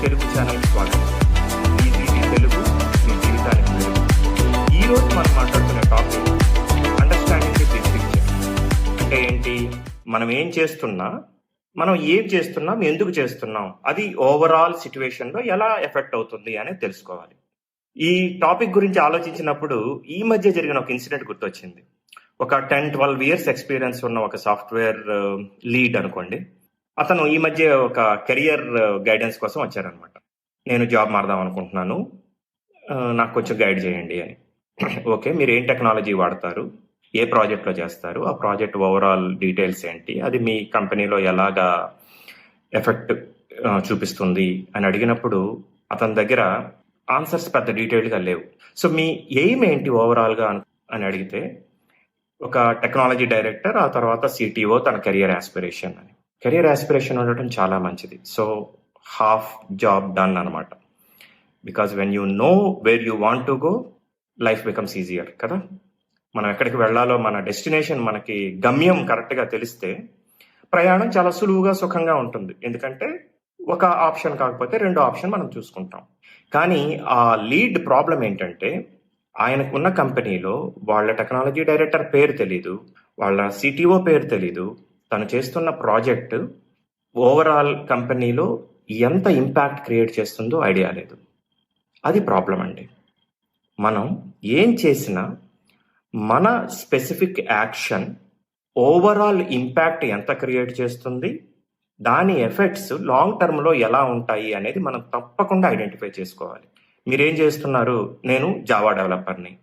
తెలుగు ఛానల్కి స్వాగతం. TGV తెలుగు మీ జీవితానికి తెలుగు. ఈరోజు మనం మాట్లాడుతున్న topic understanding the big picture. అంటే ఏంటి? మనం ఏం చేస్తున్నాం, ఎందుకు చేస్తున్నాం, అది ఓవరాల్ సిచ్యువేషన్లో ఎలా ఎఫెక్ట్ అవుతుంది అనేది తెలుసుకోవాలి. ఈ టాపిక్ గురించి ఆలోచించినప్పుడు ఈ మధ్య జరిగిన ఒక ఇన్సిడెంట్ గుర్తొచ్చింది. ఒక 10-12 ఇయర్స్ ఎక్స్పీరియన్స్ ఉన్న ఒక సాఫ్ట్వేర్ లీడ్ అనుకోండి. అతను ఈ మధ్య ఒక కెరియర్ గైడెన్స్ కోసం వచ్చారనమాట. నేను జాబ్ మారదాం అనుకుంటున్నాను, నాకు కొంచెం గైడ్ చేయండి అని. ఓకే, మీరు ఏం టెక్నాలజీ వాడతారు, ఏ ప్రాజెక్ట్లో చేస్తారు, ఆ ప్రాజెక్ట్ ఓవరాల్ డీటెయిల్స్ ఏంటి, అది మీ కంపెనీలో ఎలాగా ఎఫెక్ట్ చూపిస్తుంది అని అడిగినప్పుడు అతని దగ్గర ఆన్సర్స్ పెద్ద డీటెయిల్గా లేవు. సో మీ ఎయిమ్ ఏంటి ఓవరాల్గా అని అడిగితే ఒక టెక్నాలజీ డైరెక్టర్, ఆ తర్వాత CTO తన కెరియర్ ఆస్పిరేషన్ అని. కెరియర్ ఆస్పిరేషన్ ఉండటం చాలా మంచిది. సో హాఫ్ జాబ్ డన్ అనమాట. Because when you know where you want to go, life becomes easier కదా. మనం ఎక్కడికి వెళ్ళాలో, మన డెస్టినేషన్, మనకి గమ్యం కరెక్ట్గా తెలిస్తే ప్రయాణం చాలా సులువుగా సుఖంగా ఉంటుంది. ఎందుకంటే ఒక ఆప్షన్ కాకపోతే రెండో ఆప్షన్ మనం చూసుకుంటాం. కానీ ఆ లీడ్ ప్రాబ్లం ఏంటంటే ఆయనకున్న కంపెనీలో వాళ్ళ టెక్నాలజీ డైరెక్టర్ పేరు తెలీదు, వాళ్ళ CTO పేరు తెలీదు, తను చేస్తున్న ప్రాజెక్ట్ ఓవరాల్ కంపెనీలో ఎంత ఇంపాక్ట్ క్రియేట్ చేస్తుందో ఐడియా లేదు. అది ప్రాబ్లం అండి. మనం ఏం చేసినా మన స్పెసిఫిక్ యాక్షన్ ఓవరాల్ ఇంపాక్ట్ ఎంత క్రియేట్ చేస్తుంది, దాని ఎఫెక్ట్స్ లాంగ్ టర్మ్లో ఎలా ఉంటాయి అనేది మనం తప్పకుండా ఐడెంటిఫై చేసుకోవాలి. మీరేం చేస్తున్నారు? నేను జావా డెవలపర్ని.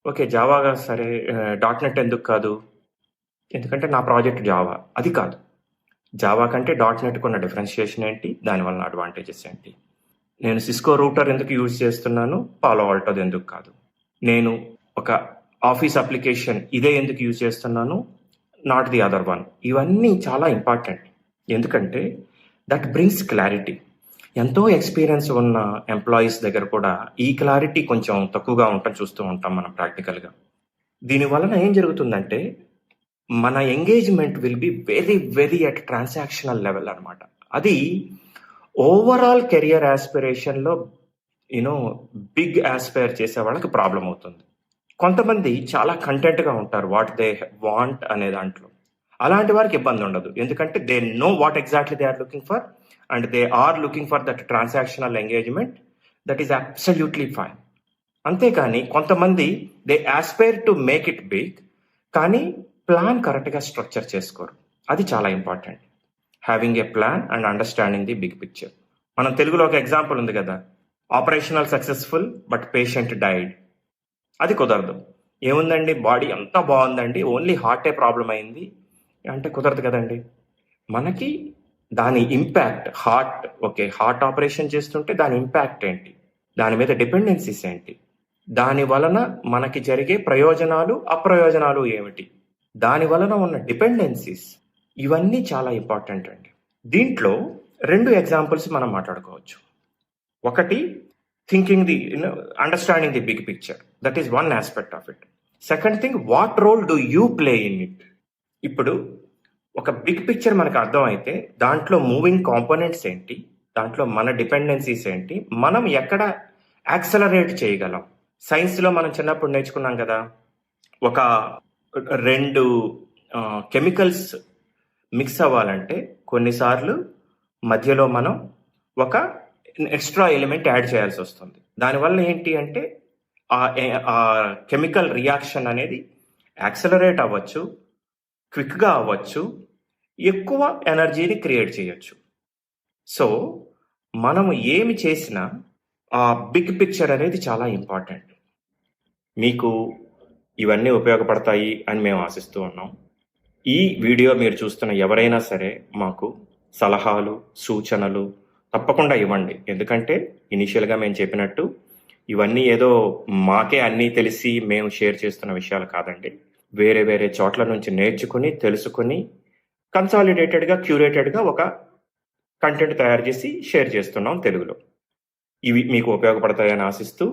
ఓకే, జావాగా సరే, .NET ఎందుకు కాదు? ఎందుకంటే నా ప్రాజెక్ట్ జావా. అది కాదు. జావా కంటే .NET ఉన్న డిఫరెన్షియేషన్ ఏంటి, దానివల్ల అడ్వాంటేజెస్ ఏంటి? నేను సిస్కో రూటర్ ఎందుకు యూజ్ చేస్తున్నాను, పాలో ఆల్టోది ఎందుకు కాదు? నేను ఒక ఆఫీస్ అప్లికేషన్ ఇదే ఎందుకు యూజ్ చేస్తున్నాను, నాట్ ది అదర్ వన్. ఇవన్నీ చాలా ఇంపార్టెంట్. ఎందుకంటే దట్ బ్రింగ్స్ క్లారిటీ. ఎంతో ఎక్స్పీరియన్స్ ఉన్న ఎంప్లాయీస్ దగ్గర కూడా ఈ క్లారిటీ కొంచెం తక్కువగా చూస్తూ ఉంటాం మనం ప్రాక్టికల్గా. దీని వలన ఏం జరుగుతుందంటే మన engagement will be very very at transactional level అనమాట. అది ఓవరాల్ కెరియర్ ఆస్పిరేషన్లో బిగ్ ఆస్పైర్ చేసే వాళ్ళకి ప్రాబ్లం అవుతుంది. కొంతమంది చాలా కంటెంట్గా ఉంటారు వాట్ దే వాంట్ అనే దాంట్లో. అలాంటి వారికి ఇబ్బంది ఉండదు, ఎందుకంటే they know what exactly they are looking for and they are looking for that transactional engagement. That is absolutely fine. అంతేకాని కొంతమంది they aspire to make it big, కానీ ప్లాన్ కరెక్ట్గా స్ట్రక్చర్ చేసుకోరు. అది చాలా important. Having a plan and understanding the big picture. మనం తెలుగులో ఒక ఎగ్జాంపుల్ ఉంది కదా, operational successful but patient died. అది కుదరదు. ఏముందండి, బాడీ అంతా బాగుందండి, ఓన్లీ హార్టే ప్రాబ్లం అయింది అంటే కుదరదు కదండి. మనకి దాని ఇంపాక్ట్, హార్ట్ ఆపరేషన్ చేస్తుంటే దాని ఇంపాక్ట్ ఏంటి, దాని మీద డిపెండెన్సీస్ ఏంటి, దాని వలన మనకి జరిగే ప్రయోజనాలు అప్రయోజనాలు ఏమిటి, దాని వలన ఉన్న డిపెండెన్సీస్, ఇవన్నీ చాలా ఇంపార్టెంట్ అండి. దీంట్లో 2 ఎగ్జాంపుల్స్ మనం మాట్లాడుకోవచ్చు. ఒకటి thinking the understanding the big picture, that is one aspect of it. Second thing, what role do you play in it. ఇప్పుడు ఒక బిగ్ పిక్చర్ మనకు అర్థమైతే దాంట్లో మూవింగ్ కాంపోనెంట్స్ ఏంటి, దాంట్లో మన డిపెండెన్సీస్ ఏంటి, మనం ఎక్కడ యాక్సలరేట్ చేయగలం. సైన్స్లో మనం చిన్నప్పుడు నేర్చుకున్నాం కదా, ఒక 2 కెమికల్స్ మిక్స్ అవ్వాలంటే కొన్నిసార్లు మధ్యలో మనం ఒక ఎక్స్ట్రా ఎలిమెంట్ యాడ్ చేయాల్సి వస్తుంది. దానివల్ల ఏంటి అంటే ఆ కెమికల్ రియాక్షన్ అనేది యాక్సలరేట్ అవ్వచ్చు, క్విక్గా అవ్వచ్చు, ఎక్కువ ఎనర్జీని క్రియేట్ చేయొచ్చు. సో మనము ఏమి చేసినా ఆ బిగ్ పిక్చర్ అనేది చాలా ఇంపార్టెంట్. మీకు ఇవన్నీ ఉపయోగపడతాయి అని మేము ఆశిస్తూ ఉన్నాం. ఈ వీడియో మీరు చూస్తున్న ఎవరైనా సరే మాకు సలహాలు, సూచనలు తప్పకుండా ఇవ్వండి. ఎందుకంటే ఇనిషియల్గా మేము చెప్పినట్టు ఇవన్నీ ఏదో మాకే అన్నీ తెలిసి మేము షేర్ చేస్తున్న విషయాలు కాదండి. వేరే వేరే చోట్ల నుంచి నేర్చుకుని, తెలుసుకుని, కన్సాలిడేటెడ్గా, క్యూరేటెడ్గా ఒక కంటెంట్ తయారు చేసి షేర్ చేస్తున్నాం తెలుగులో. ఇవి మీకు ఉపయోగపడతాయని ఆశిస్తూ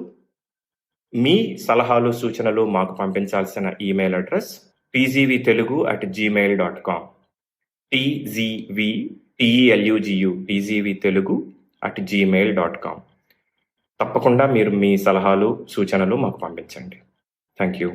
మీ సలహాలు, సూచనలు మాకు పంపించాల్సిన email address tgvtelugu@gmail.com. TGV TELUGU TGV Telugu @gmail.com. తప్పకుండా మీరు మీ సలహాలు, సూచనలు మాకు పంపించండి. Thank you.